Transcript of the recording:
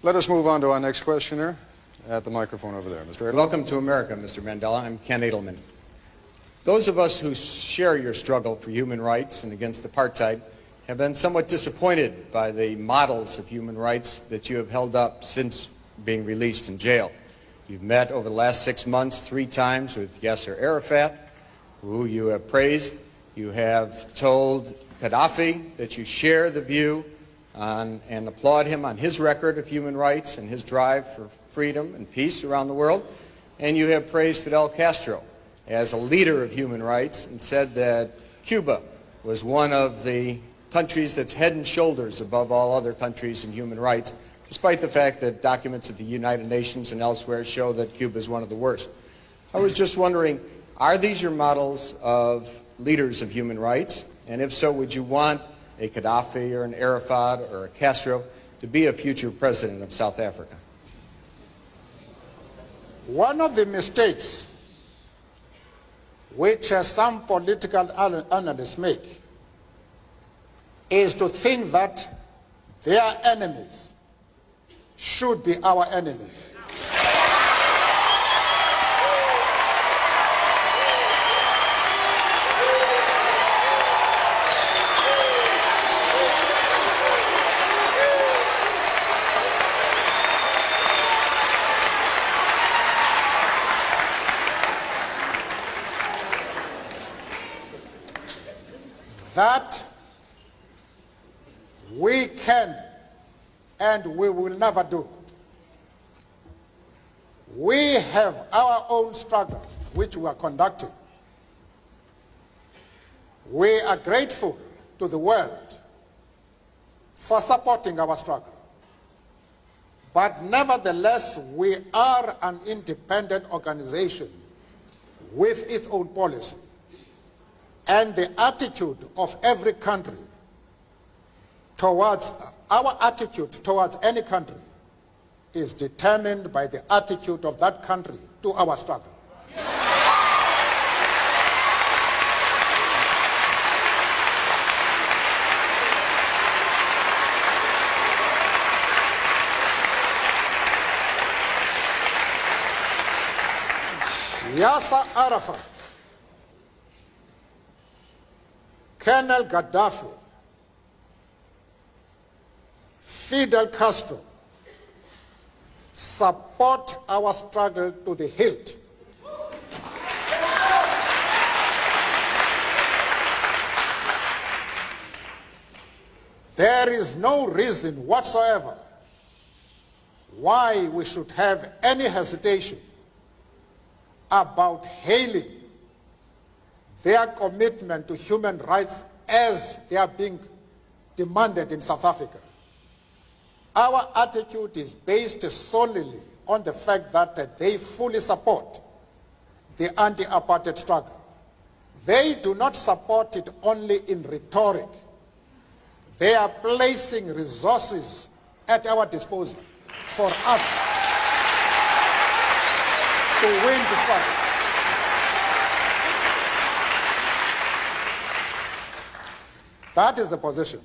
Let us move on to our next questioner at the microphone over there. Mr. Edelman. Welcome to America, Mr. Mandela. I'm Ken Edelman. Those of us who share your struggle for human rights and against apartheid have been somewhat disappointed by the models of human rights that you have held up since being released in jail. You've met over the last 6 months 3 times with Yasser Arafat, who you have praised. You have told Gaddafi that you share the view and applaud him on his record of human rights and his drive for freedom and peace around the world. And you have praised Fidel Castro as a leader of human rights and said that Cuba was one of the countries that's head and shoulders above all other countries in human rights, despite the fact that documents at the United Nations and elsewhere show that Cuba is one of the worst. I was just wondering, are these your models of leaders of human rights? And if so, would you want a Gaddafi or an Arafat or a Castro to be a future president of South Africa? One of the mistakes which some political analysts make is to think that their enemies should be our enemies. That we can and we will never do. We have our own struggle which we are conducting. We are grateful to the world for supporting our struggle. But nevertheless, we are an independent organization with its own policy. And the attitude of every country towards, our attitude towards any country is determined by the attitude of that country to our struggle. Yasser Arafat, Colonel Gaddafi, Fidel Castro support our struggle to the hilt. There is no reason whatsoever why we should have any hesitation about hailing their commitment to human rights as they are being demanded in South Africa. Our attitude is based solely on the fact that they fully support the anti-apartheid struggle. They do not support it only in rhetoric. They are placing resources at our disposal for us to win the struggle. That is the position.